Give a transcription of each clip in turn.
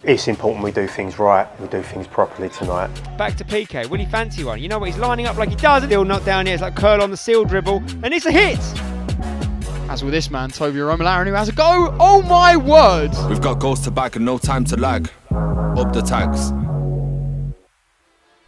It's important we do things right, we do things properly tonight. Back to PK, will he fancy one? You know what, he's lining up like he does. Still not down here, it's like curl on the seal dribble, and it's a hit! As with this man, Toby Romalaran, who has a go. Oh my word! We've got goals to back and no time to lag. Up the tags.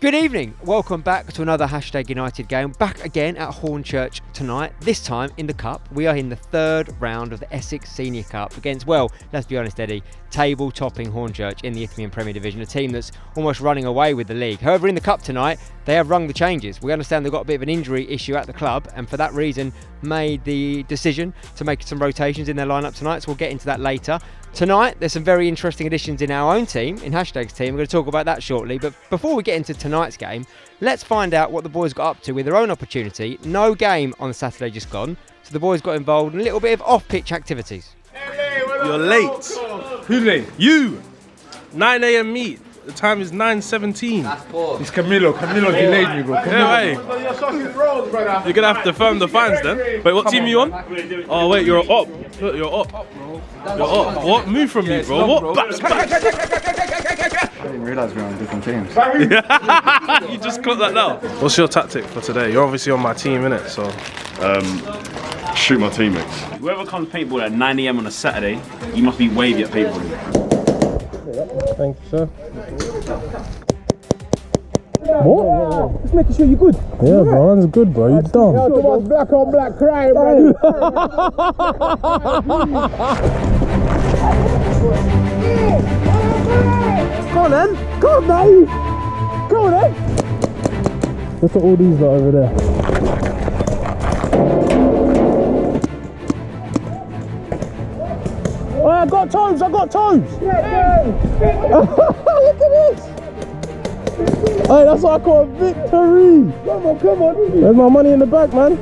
Good evening, welcome back to another Hashtag United game. Back again at Hornchurch tonight, this time in the Cup. We are in the third round of the Essex Senior Cup against, well, let's be honest, Eddie, table-topping Hornchurch in the Isthmian Premier division, a team that's almost running away with the league. However, in the Cup tonight, they have rung the changes. We understand they've got a bit of an injury issue at the club, and for that reason made the decision to make some rotations in their lineup tonight, so we'll get into that later. Tonight, there's some very interesting additions in our own team, in Hashtag's team. We're going to talk about that shortly. But before we get into tonight's game, let's find out what the boys got up to with their own opportunity. No game on Saturday just gone, so the boys got involved in a little bit of off-pitch activities. You're late. Who's late? You. 9 a.m. meet. The time is 9:17. It's Camilo. Camilo delayed me, bro. Yeah, hey. You're gonna have to firm the fans then. Wait, what team are you on? Oh wait, you're up. Look, you're up. You're up. What? Move from me, bro. What? Back. I didn't realise we were on different teams. You just clocked that now. What's your tactic for today? You're obviously on my team, innit? So. Shoot my teammates. Whoever comes paintball at 9 a.m. on a Saturday, you must be wavy at paintballing. Thank you, sir. What? Just making sure you're good. Yeah, bro, that's good, bro. You're dumb. Black on black crime, bro. Go on then. Go on, mate. Go on then. Look at all these lot over there. Oh, I got toes. Yeah. Look at this. Hey, that's what I call a victory. Come on. There's my money in the bank, man.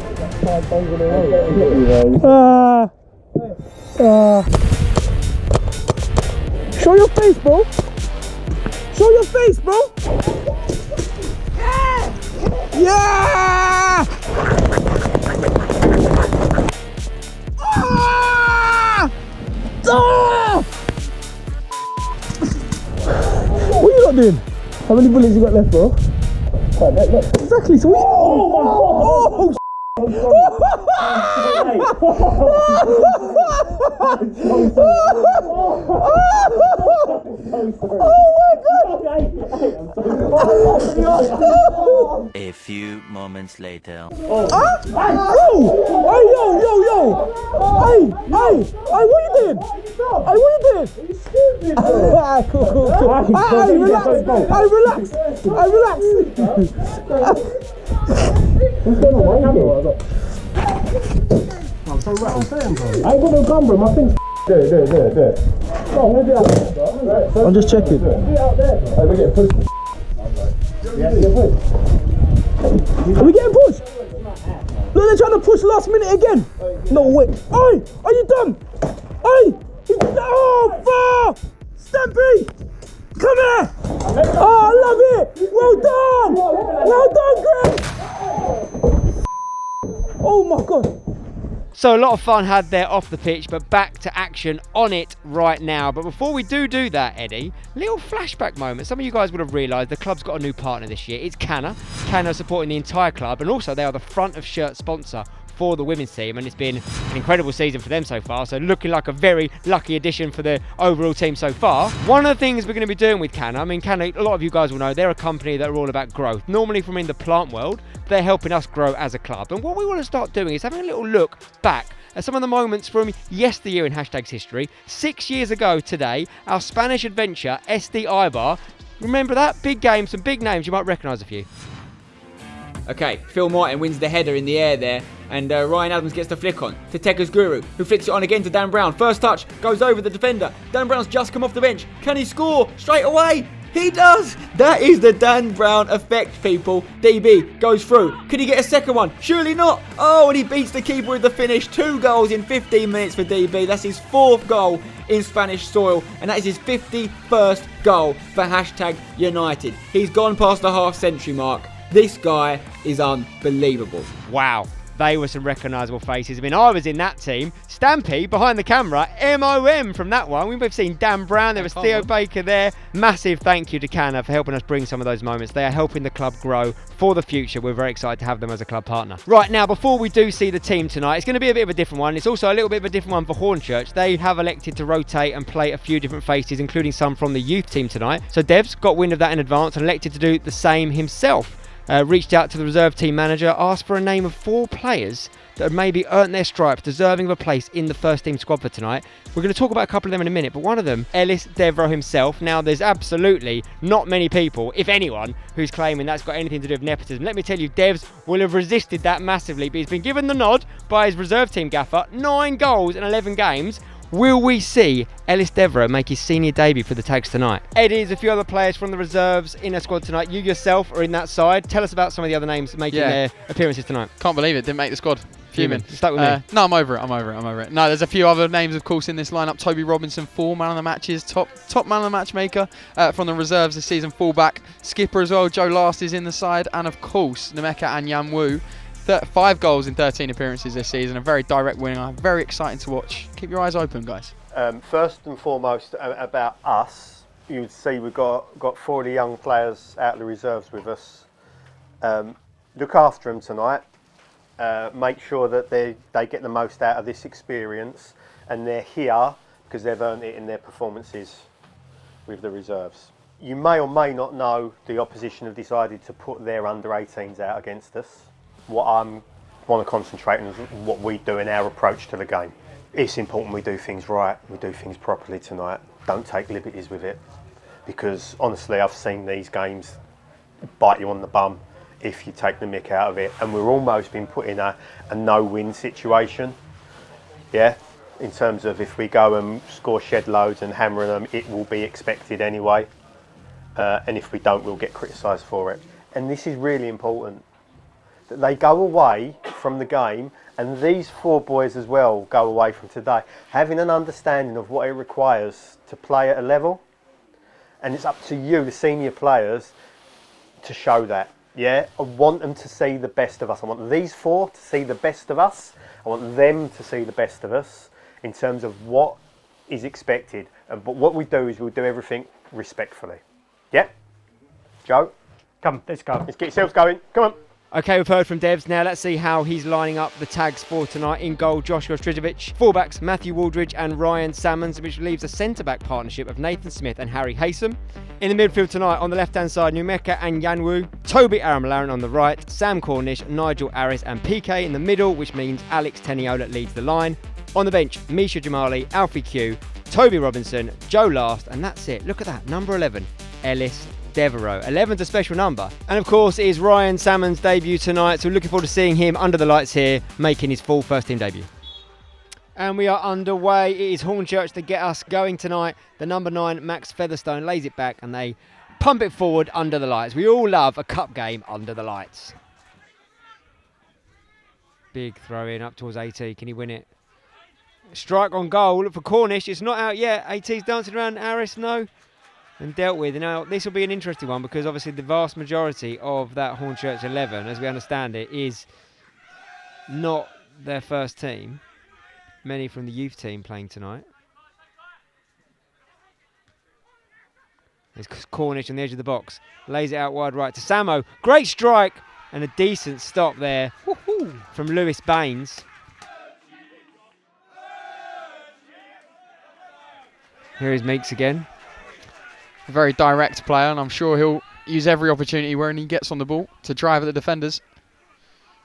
Show your face, bro. Yeah! What are you not doing? How many bullets you got left, bro? Exactly, so what? A few moments later. Hey, yo! Hey, what you doing? Cool. Hey, relax. What's going on? I'm so right. I ain't got no gun, bro. My thing's there. Oh, maybe out there, bro. I'm just checking. Hey, we're getting pushed. Are we getting pushed? Look, they're trying to push last minute again. No way. Oi, are you done? Oi, oh, far. Stampy, come here. Oh, I love it. Well done, Greg. Oh my God. So a lot of fun had there off the pitch, but back to action on it right now. But before we do that, Eddie, little flashback moment. Some of you guys would have realised the club's got a new partner this year. It's CANNA. CANNA supporting the entire club, and also they are the front of shirt sponsor for the women's team, and it's been an incredible season for them so far, so looking like a very lucky addition for the overall team so far. One of the things we're going to be doing with CANNA, I mean, CANNA, a lot of you guys will know, they're a company that are all about growth, normally from in the plant world. They're helping us grow as a club, and what we want to start doing is having a little look back at some of the moments from yesteryear in Hashtag's history. 6 years ago today, our Spanish adventure, SD Ibar, remember that? Big game, some big names, you might recognise a few. Okay, Phil Martin wins the header in the air there, and Ryan Adams gets the flick on to Tekka's Guru, who flicks it on again to Dan Brown. First touch, goes over the defender. Dan Brown's just come off the bench. Can he score straight away? He does! That is the Dan Brown effect, people. DB goes through. Could he get a second one? Surely not. Oh, and he beats the keeper with the finish. 2 goals in 15 minutes for DB. That's his 4th goal in Spanish soil, and that is his 51st goal for Hashtag United. He's gone past the half-century mark. This guy is unbelievable. Wow. They were some recognisable faces. I mean, I was in that team. Stampy behind the camera, MOM from that one. We've seen Dan Brown, there was Theo Baker there. Massive thank you to CANNA for helping us bring some of those moments. They are helping the club grow for the future. We're very excited to have them as a club partner. Right, now, before we do see the team tonight, it's going to be a bit of a different one. It's also a little bit of a different one for Hornchurch. They have elected to rotate and play a few different faces, including some from the youth team tonight. So Dev's got wind of that in advance and elected to do the same himself. Reached out to the reserve team manager, asked for a name of 4 players that have maybe earned their stripes, deserving of a place in the first team squad for tonight. We're going to talk about a couple of them in a minute, but one of them, Ellis Devereux himself. Now, there's absolutely not many people, if anyone, who's claiming that's got anything to do with nepotism. Let me tell you, Devs will have resisted that massively, but he's been given the nod by his reserve team gaffer. 9 goals in 11 games. Will we see Ellis Devereux make his senior debut for the Tags tonight? Eddie, there's a few other players from the reserves in their squad tonight. You yourself are in that side. Tell us about some of the other names making their appearances tonight. Can't believe it, didn't make the squad. Fuming. Stuck with me. No, I'm over it. No, there's a few other names, of course, in this lineup. Toby Robinson, 4 man of the matches, top man of the matchmaker from the reserves this season, fullback. Skipper as well, Joe Last is in the side, and of course, Nemeka and Yan Wu. 5 goals in 13 appearances this season, a very direct winner, very exciting to watch. Keep your eyes open, guys. First and foremost, about us, you would see we've got 4 of the young players out of the reserves with us. Look after them tonight. Make sure that they get the most out of this experience, and they're here because they've earned it in their performances with the reserves. You may or may not know the opposition have decided to put their under-18s out against us. What I want to concentrate on is what we do in our approach to the game. It's important we do things right, we do things properly tonight. Don't take liberties with it, because honestly I've seen these games bite you on the bum if you take the mick out of it, and we're almost been put in a no-win situation. Yeah, in terms of if we go and score shed loads and hammer them, it will be expected anyway, and if we don't, we'll get criticised for it. And this is really important, that they go away from the game, and these 4 boys as well go away from today having an understanding of what it requires to play at a level, and it's up to you, the senior players, to show that. Yeah, I want them to see the best of us. I want these 4 to see the best of us. I want them to see the best of us in terms of what is expected. But what we do is we'll do everything respectfully. Yeah? Joe? Come, let's go. Let's get yourselves going. Come on. Okay, we've heard from Devs. Now let's see how he's lining up the Tags for tonight. In goal, Joshua Strijovic. Fullbacks, Matthew Waldridge and Ryan Salmons, which leaves a centre-back partnership of Nathan Smith and Harry Haysom. In the midfield tonight, on the left-hand side, Nemeka and Yan Wu. Toby Aramalaran on the right. Sam Cornish, Nigel Aris and PK in the middle, which means Alex Teniola leads the line. On the bench, Misha Jamali, Alfie Q, Toby Robinson, Joe Last, and that's it. Look at that, number 11, Ellis Devereux. 11's a special number. And of course, it is Ryan Salmon's debut tonight, so we're looking forward to seeing him under the lights here, making his full first team debut. And we are underway. It is Hornchurch to get us going tonight. The number 9, Max Featherstone, lays it back and they pump it forward under the lights. We all love a cup game under the lights. Big throw in up towards AT. Can he win it? Strike on goal. Look for Cornish. It's not out yet. AT's dancing around. Aris, no. And dealt with. Now, this will be an interesting one because obviously the vast majority of that Hornchurch 11, as we understand it, is not their first team. Many from the youth team playing tonight. There's Cornish on the edge of the box. Lays it out wide right to Samo. Great strike and a decent stop there from Lewis Baines. Here is Meeks again. A very direct player, and I'm sure he'll use every opportunity when he gets on the ball to drive at the defenders.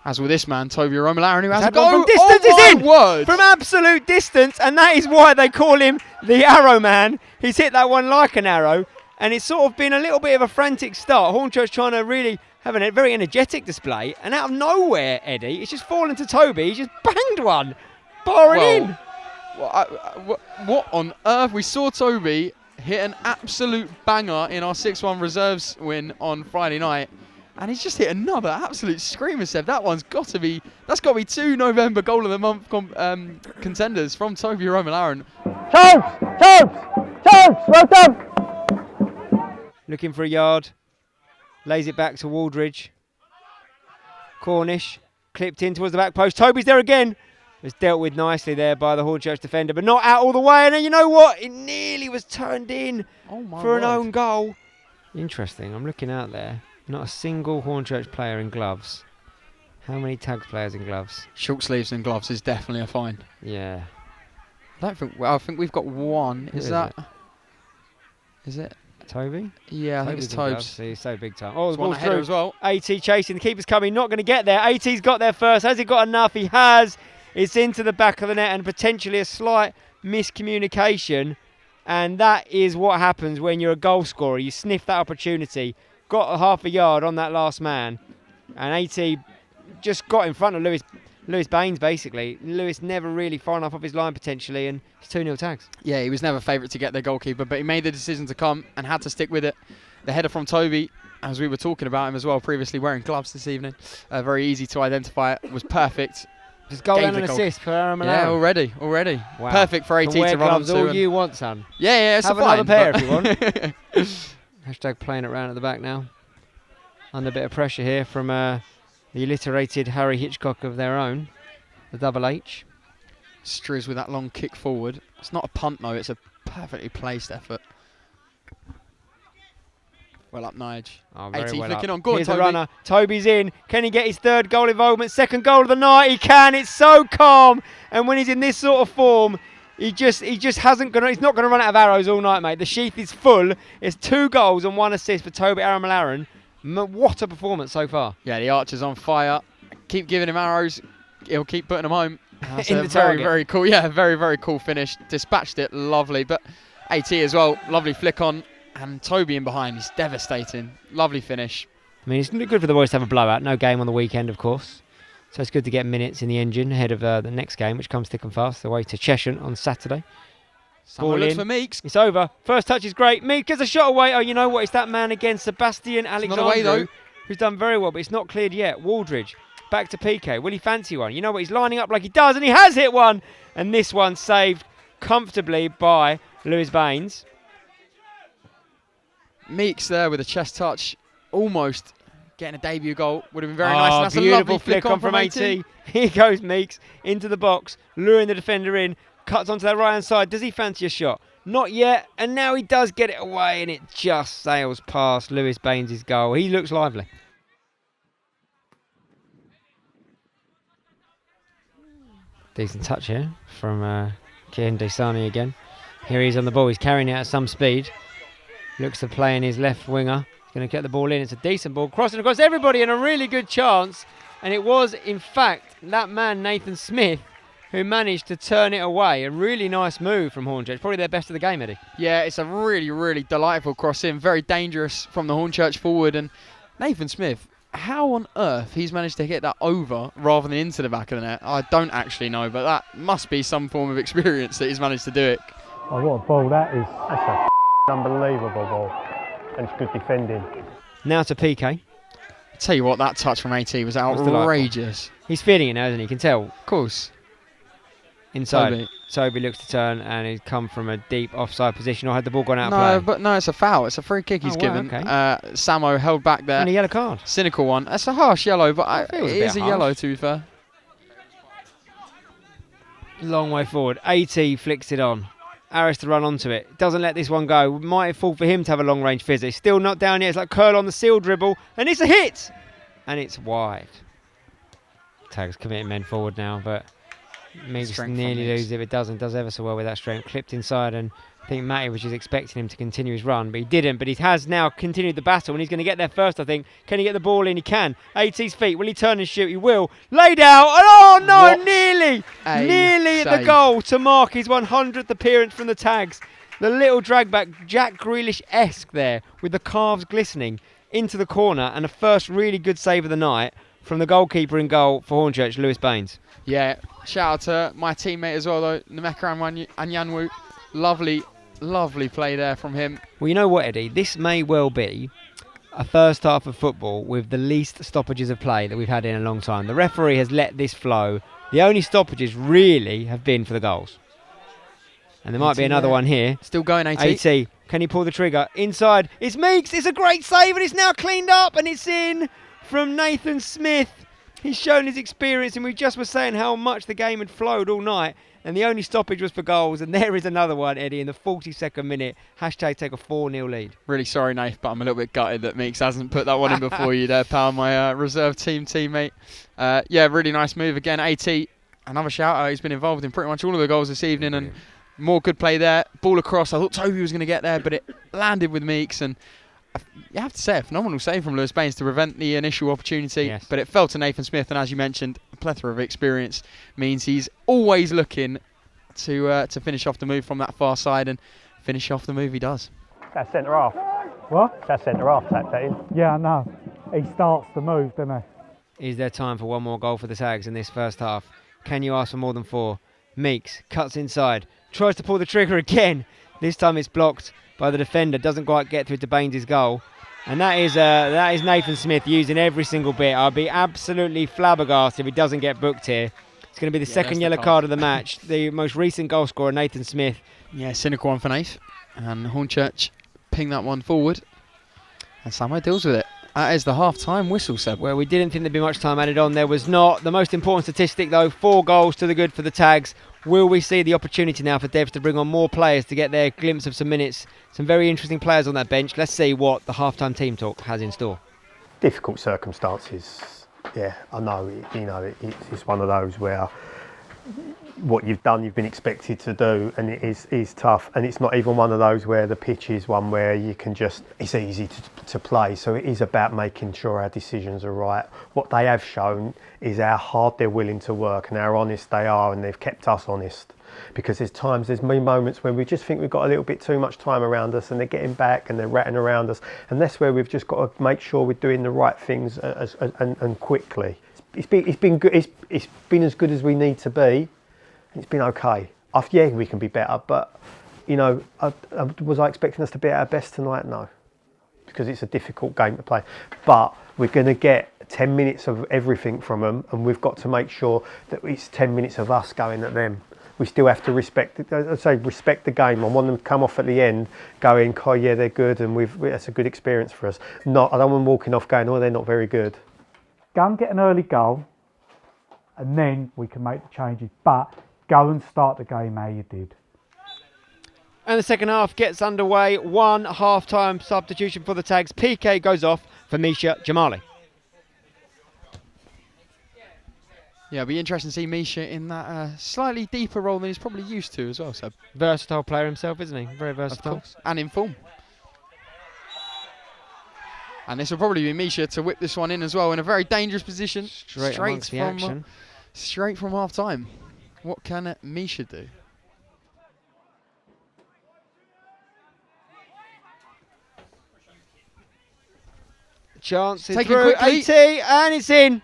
As with this man, Toby Romalaran, who has a goal from distance. Oh my word! From absolute distance, and that is why they call him the Arrow Man. He's hit that one like an arrow, and it's sort of been a little bit of a frantic start. Hornchurch trying to really have a very energetic display, and out of nowhere, Eddie, it's just fallen to Toby. He's just banged one, barring in. What on earth? We saw Toby hit an absolute banger in our 6-1 reserves win on Friday night, and he's just hit another absolute screamer, Seb. That's got to be 2 November goal of the month contenders from Toby Romalaran. Chance, well done. Looking for a yard, lays it back to Waldridge. Cornish clipped in towards the back post. Toby's there again. Was dealt with nicely there by the Hornchurch defender, but not out all the way. And you know what? It nearly was turned in for an own goal. Interesting. I'm looking out there. Not a single Hornchurch player in gloves. How many tags players in gloves? Short sleeves and gloves is definitely a fine. Yeah. I think we've got one. Is it Toby? Yeah, I think it's Tobes. He's so big time. Oh, the ball's ball's header through as well. AT chasing. The keeper's coming. Not going to get there. AT's got there first. Has he got enough? He has. It's into the back of the net and potentially a slight miscommunication. And that is what happens when you're a goal scorer. You sniff that opportunity. Got a half a yard on that last man. And AT just got in front of Lewis Baines, basically. Lewis never really far enough off his line, potentially, and it's 2-0 tags. Yeah, he was never favourite to get their goalkeeper, but he made the decision to come and had to stick with it. The header from Toby, as we were talking about him as well, previously wearing gloves this evening, very easy to identify, it was perfect. Just goal and an assist for Aaron Malone. Yeah, already. Wow. Perfect for AT to run gloves onto. all you want, son. Yeah, it's have a fine, another pair if you want. Hashtag playing it round at the back now. Under a bit of pressure here from the alliterated Harry Hitchcock of their own. The double H. Striz with that long kick forward. It's not a punt though, it's a perfectly placed effort. Well up, Nige. Oh, AT well flicking up. on. Go on, Here's Toby. the runner. Toby's in. Can he get his third goal involvement? Second goal of the night. He can. It's so calm. And when he's in this sort of form, he just hasn't gonna. He's not gonna run out of arrows all night, mate. The sheath is full. It's 2 goals and 1 assist for Toby Aramalaran. What a performance so far. Yeah, the Archer's on fire. Keep giving him arrows. He'll keep putting them home. That's In a the very, target. very cool. Yeah, very, very cool finish. Dispatched it, lovely. But AT as well, lovely flick on. And Toby in behind, he's devastating. Lovely finish. I mean, it's good for the boys to have a blowout. No game on the weekend, of course. So it's good to get minutes in the engine ahead of the next game, which comes thick and fast, away to Cheshire on Saturday. Ball looks for Meeks. It's over. First touch is great. Meeks gets a shot away. Oh, you know what? It's that man again, Sebastian Alexandru, who's done very well, but it's not cleared yet. Waldridge, back to PK. Will he fancy one? You know what? He's lining up like he does, and he has hit one. And this one saved comfortably by Lewis Baines. Meeks there with a chest touch, almost getting a debut goal. Would have been very nice. And that's beautiful a lovely flick on from AT. Here goes Meeks into the box, luring the defender in, cuts onto that right-hand side. Does he fancy a shot? Not yet, and now he does get it away, and it just sails past Lewis Baines' goal. He looks lively. Decent touch here from Kian Desani again. Here he is on the ball. He's carrying it at some speed. Looks to play in his left winger. He's going to get the ball in. It's a decent ball. Crossing across everybody and a really good chance. And it was, in fact, that man, Nathan Smith, who managed to turn it away. A really nice move from Hornchurch. Probably their best of the game, Eddie. Yeah, it's a really, really delightful cross in. Very dangerous from the Hornchurch forward. And Nathan Smith, how on earth he's managed to hit that over rather than into the back of the net, I don't actually know. But that must be some form of experience that he's managed to do it. Oh, what a ball that is. That's a unbelievable ball. And it's good defending. Now to PK. Tell you what, that touch from AT was outrageous. He's feeling it now, isn't he? You can tell. Of course. Inside. Toby looks to turn and he's come from a deep offside position, or had the ball gone out of play? But no, it's a foul. It's a free kick he's given. Okay. Samo held back there. And a yellow card. Cynical one. That's a harsh yellow, but it is a yellow, to be fair. Long way forward. AT flicks it on. Aris to run onto it. Doesn't let this one go. Might fall for him to have a long range fizz. It's still not down yet. It's like curl on the seal dribble. And it's a hit! And it's wide. Tag's committing men forward now, but Meeks nearly loses if it doesn't. Does ever so well with that strength. Clipped inside, and I think Matty was just expecting him to continue his run, but he didn't. But he has now continued the battle, and he's going to get there first, I think. Can he get the ball in? He can. AT's feet. Will he turn and shoot? He will. Laid out. And oh no, nearly at the goal to mark his 100th appearance from the tags. The little drag back, Jack Grealish-esque there, with the calves glistening into the corner, and a first really good save of the night from the goalkeeper in goal for Hornchurch, Lewis Baines. Yeah, shout out to my teammate as well, though, Nemeka Anyanwu. Lovely play there from him. Well, you know what, Eddie? This may well be a first half of football with the least stoppages of play that we've had in a long time. The referee has let this flow. The only stoppages really have been for the goals. And there might be another one here. Still going, AT. AT. Can he pull the trigger? Inside. It's Meeks. It's a great save, and it's now cleaned up, and it's in from Nathan Smith. He's shown his experience, and we just were saying how much the game had flowed all night, and the only stoppage was for goals, and there is another one, Eddie, in the 42nd minute. Hashtag take a 4-0 lead. Really sorry, Nath, but I'm a little bit gutted that Meeks hasn't put that one in before you there, pal, my reserve team teammate. Yeah, really nice move again. AT, another shout-out. He's been involved in pretty much all of the goals this evening, and more good play there. Ball across. I thought Toby was going to get there, but it landed with Meeks, and you have to say, a phenomenal save from Lewis Baines to prevent the initial opportunity. Yes. But it fell to Nathan Smith, and as you mentioned, a plethora of experience means he's always looking to finish off the move from that far side, and finish off the move he does. That's centre half. What? That's centre half tapped that in. Yeah, I know. He starts the move, doesn't he? Is there time for one more goal for the Tags in this first half? Can you ask for more than 4? Meeks cuts inside, tries to pull the trigger again. This time it's blocked by the defender, doesn't quite get through to Baines' goal. And that is Nathan Smith using every single bit. I'll be absolutely flabbergasted if he doesn't get booked here. It's going to be the second yellow card of the match. The most recent goal scorer, Nathan Smith. Yeah, cynical one for Nath. And Hornchurch ping that one forward. And Samo deals with it. That is the half-time whistle, Seb. Well, we didn't think there'd be much time added on. There was not. The most important statistic, though, 4 goals to the good for the Tags. Will we see the opportunity now for Devs to bring on more players to get their glimpse of some minutes? Some very interesting players on that bench. Let's see what the half-time team talk has in store. Difficult circumstances. Yeah, I know. It's one of those where what you've done, you've been expected to do, and it is tough. And it's not even one of those where the pitch is one where you can just, it's easy to play. So it is about making sure our decisions are right. What they have shown is how hard they're willing to work and how honest they are, and they've kept us honest. Because there's been moments when we just think we've got a little bit too much time around us, and they're getting back and they're ratting around us, and that's where we've just got to make sure we're doing the right things and quickly. It's been good. It's been as good as we need to be. It's been okay. Yeah, we can be better, but was I expecting us to be at our best tonight? No, because it's a difficult game to play. But we're going to get 10 minutes of everything from them, and we've got to make sure that it's 10 minutes of us going at them. We still have to respect the game. I want them to come off at the end going, oh yeah, they're good, and that's a good experience for us. I don't want them walking off going, oh, they're not very good. Go and get an early goal, and then we can make the changes. But go and start the game how you did. And the second half gets underway. 1 half-time substitution for the Tags. PK goes off for Misha Jamali. Yeah, it'll be interesting to see Misha in that slightly deeper role than he's probably used to as well. So versatile player himself, isn't he? Very versatile. Of course. And in form. And this will probably be Misha to whip this one in as well in a very dangerous position. Straight amongst the action. Straight from half-time. What can Misha do? Chance Take through it quickly. AT, and it's in.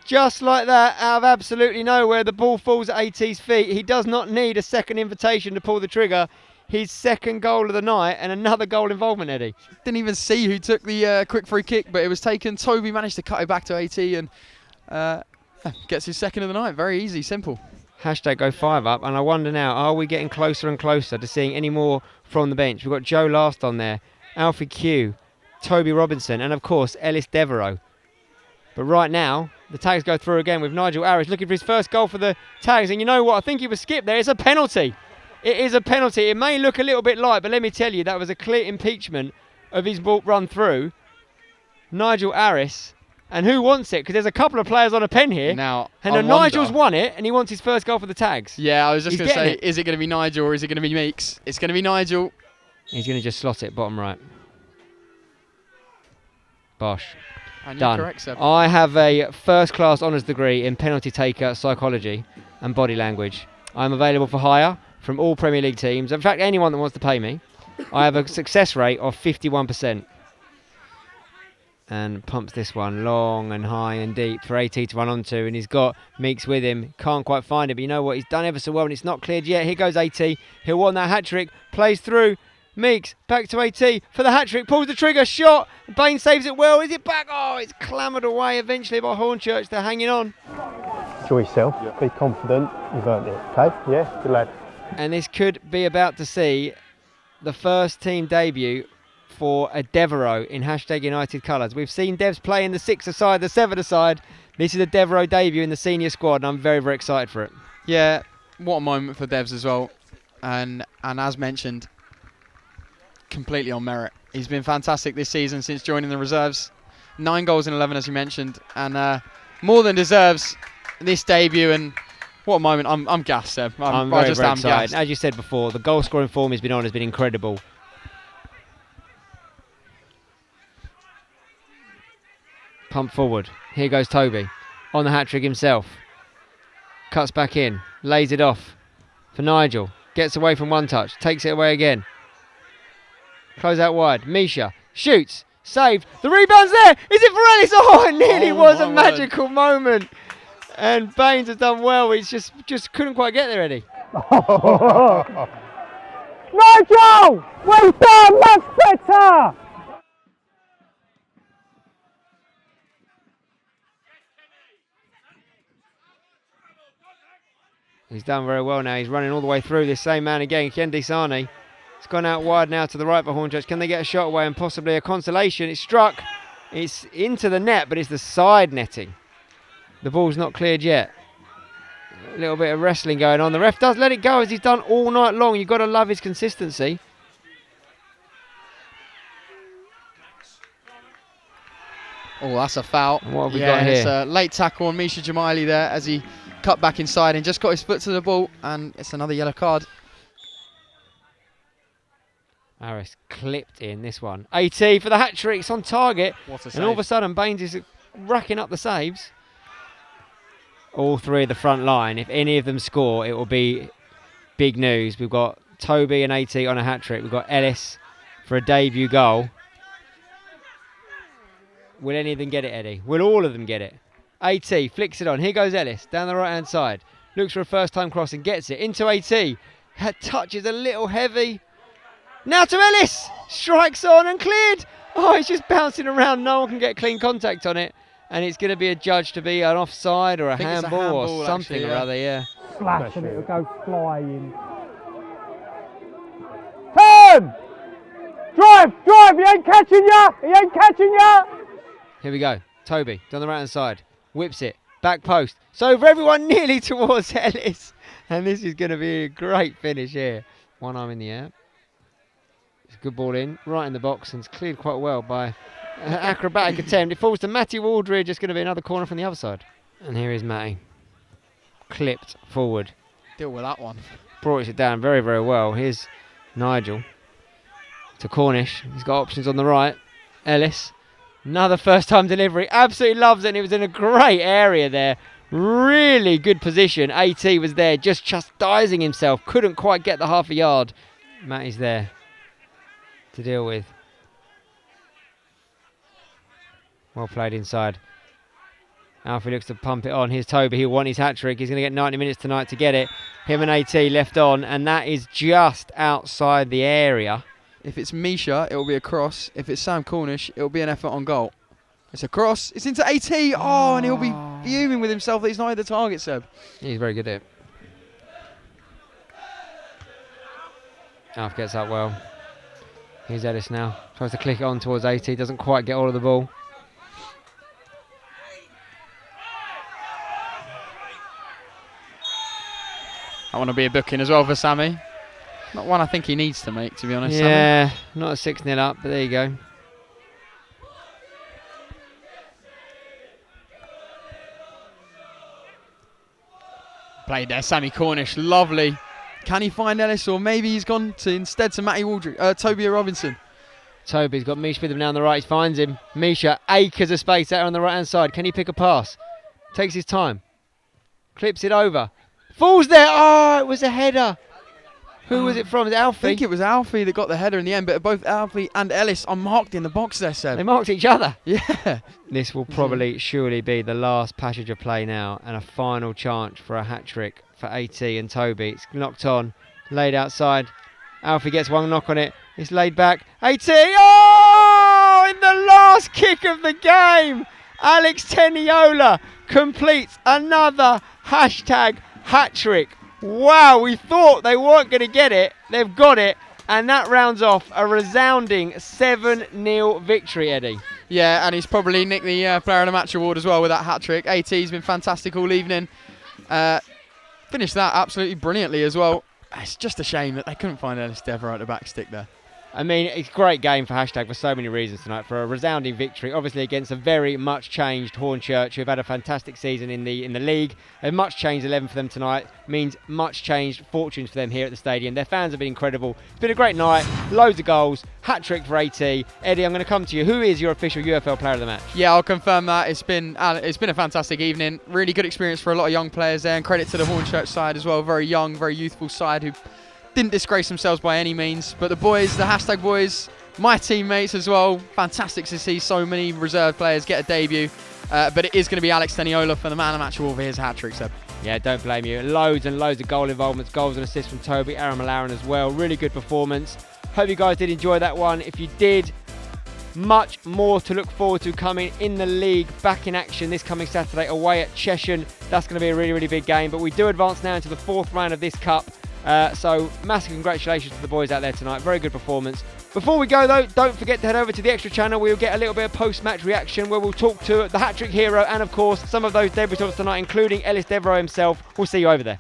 Just like that, out of absolutely nowhere, the ball falls at AT's feet. He does not need a second invitation to pull the trigger. His second goal of the night, and another goal involvement, Eddie. Didn't even see who took the quick free kick, but it was taken. Toby managed to cut it back to AT and gets his second of the night. Very easy, simple. Hashtag go 5 up, and I wonder now, are we getting closer and closer to seeing any more from the bench? We've got Joe Last on there, Alfie Q, Toby Robinson, and of course Ellis Devereaux. But right now, the Tags go through again with Nigel Harris looking for his first goal for the Tags, and you know what? I think he was skipped there. It's a penalty. It is a penalty. It may look a little bit light, but let me tell you, that was a clear impeachment of his ball run through. Nigel Harris. And who wants it? Because there's a couple of players on a pen here. Now, and Nigel's won it, and he wants his first goal for the Tags. Yeah, I was just going to say, is it going to be Nigel or is it going to be Meeks? It's going to be Nigel. He's going to just slot it bottom right. Bosh. And done. You're correct, Seb. I have a first-class honours degree in penalty taker psychology and body language. I'm available for hire from all Premier League teams. In fact, anyone that wants to pay me. I have a success rate of 51%. And pumps this one long and high and deep for AT to run onto, and he's got Meeks with him. Can't quite find it, but you know what? He's done ever so well, and it's not cleared yet. Here goes AT. He'll want that hat-trick. Plays through. Meeks back to AT for the hat-trick. Pulls the trigger. Shot. Baines saves it well. Is it back? Oh, it's clamoured away eventually by Hornchurch. They're hanging on. Enjoy yourself. Yeah. Be confident. You've earned it. Okay? Yeah? Good lad. And this could be about to see the first team debut for a Devereux in hashtag United colours. We've seen Devs play in the 6-a-side, the 7-a-side. This is a Devereux debut in the senior squad, and I'm very, very excited for it. Yeah, what a moment for Devs as well. And as mentioned, completely on merit. He's been fantastic this season since joining the reserves. 9 goals in 11, as you mentioned, and more than deserves this debut. And what a moment! I'm gassed, Seb. I'm very excited. Gassed. As you said before, the goal scoring form he's been on has been incredible. Pump forward. Here goes Toby on the hat trick himself. Cuts back in, lays it off for Nigel. Gets away from one touch, takes it away again. Close out wide. Misha shoots, saved. The rebound's there. Is it for Ellis? Oh, it nearly was a magical moment. And Baines has done well. He's just couldn't quite get there, Eddie. Nigel! Well done, much better! He's done very well now. He's running all the way through this same man again, Kendi Sane. It's gone out wide now to the right for Hornchurch. Can they get a shot away and possibly a consolation? It's struck. It's into the net, but it's the side netting. The ball's not cleared yet. A little bit of wrestling going on. The ref does let it go, as he's done all night long. You've got to love his consistency. Oh, that's a foul. And what have we got here? It's a late tackle on Misha Jamaili there as he cut back inside and just got his foot to the ball, and it's another yellow card. Harris clipped in this one. AT for the hat trick. It's on target. What a save. And all of a sudden, Baines is racking up the saves. All three of the front line. If any of them score, it will be big news. We've got Toby and AT on a hat trick. We've got Ellis for a debut goal. Will any of them get it, Eddie? Will all of them get it? AT flicks it on. Here goes Ellis down the right-hand side. Looks for a first-time cross and gets it into AT. Her touch is a little heavy. Now to Ellis. Strikes on and cleared. Oh, it's just bouncing around. No one can get clean contact on it. And it's going to be adjudged to be an offside or a handball or something or other, yeah. Flash and it'll go flying. Turn! Drive! He ain't catching ya! Here we go. Toby down the right-hand side. Whips it. Back post. So for everyone nearly towards Ellis. And this is going to be a great finish here. One arm in the air. It's a good ball in. Right in the box. And it's cleared quite well by an acrobatic attempt. It falls to Matty Waldridge. It's going to be another corner from the other side. And here is Matty. Clipped forward. Deal with that one. Brought it down very, very well. Here's Nigel. To Cornish. He's got options on the right. Ellis. Another first-time delivery. Absolutely loves it. And it was in a great area there. Really good position. AT was there just chastising himself. Couldn't quite get the half a yard. Matty's there to deal with. Well played inside. Alfie looks to pump it on. Here's Toby. He'll want his hat-trick. He's going to get 90 minutes tonight to get it. Him and AT left on. And that is just outside the area. If it's Misha, it will be a cross. If it's Sam Cornish, it will be an effort on goal. It's a cross. It's into AT. Oh, and he'll be fuming with himself that he's not at the target, Seb. He's very good at it. Alf gets up well. Here's Ellis now. Tries to click it on towards AT. Doesn't quite get all of the ball. I want to be a booking as well for Sammy. Not one I think he needs to make, to be honest. Yeah, not a 6-0 up, but there you go. Played there, Sammy Cornish, lovely. Can he find Ellis, or maybe he's gone to instead to Matty Waldridge, Toby Robinson. Toby's got Misha with him now on the right. He finds him. Misha, acres of space out on the right-hand side. Can he pick a pass? Takes his time. Clips it over. Falls there. Oh, it was a header. Who was it from? Was it Alfie? I think it was Alfie that got the header in the end, but both Alfie and Ellis are marked in the box there, Seb. They marked each other. Yeah. This will probably surely be the last passage of play now, and a final chance for a hat-trick for AT and Toby. It's knocked on, laid outside. Alfie gets one knock on it. It's laid back. AT! Oh! In the last kick of the game, Alex Teniola completes another hashtag hat-trick. Wow, we thought they weren't going to get it. They've got it. And that rounds off a resounding 7-0 victory, Eddie. Yeah, and he's probably nicked the Player of the Match award as well with that hat-trick. AT's been fantastic all evening. Finished that absolutely brilliantly as well. It's just a shame that they couldn't find Ellis Devereux at the back stick there. I mean, it's a great game for Hashtag for so many reasons tonight. For a resounding victory, obviously against a very much changed Hornchurch, who've had a fantastic season in the league. A much changed 11 for them tonight means much changed fortunes for them here at the stadium. Their fans have been incredible. It's been a great night, loads of goals, hat trick for AT. Eddie, I'm going to come to you. Who is your official UFL Player of the Match? Yeah, I'll confirm that. It's been a fantastic evening. Really good experience for a lot of young players there, and credit to the Hornchurch side as well. Very young, very youthful side who didn't disgrace themselves by any means. But the boys, the Hashtag boys, my teammates as well, fantastic to see so many reserve players get a debut. But it is going to be Alex Teniola for the Man of the Match award for his hat-trick, Seb. Yeah, don't blame you. Loads and loads of goal involvements, goals and assists from Toby, Aaron Malaren as well. Really good performance. Hope you guys did enjoy that one. If you did, much more to look forward to coming in the league, back in action this coming Saturday away at Cheshire. That's going to be a really, really big game. But we do advance now into the 4th round of this cup. So massive congratulations to the boys out there tonight. Very good performance. Before we go though, don't forget to head over to the Extra channel. We'll get a little bit of post-match reaction where we'll talk to the hat-trick hero and of course some of those debutants tonight, including Ellis Devereux himself. We'll see you over there.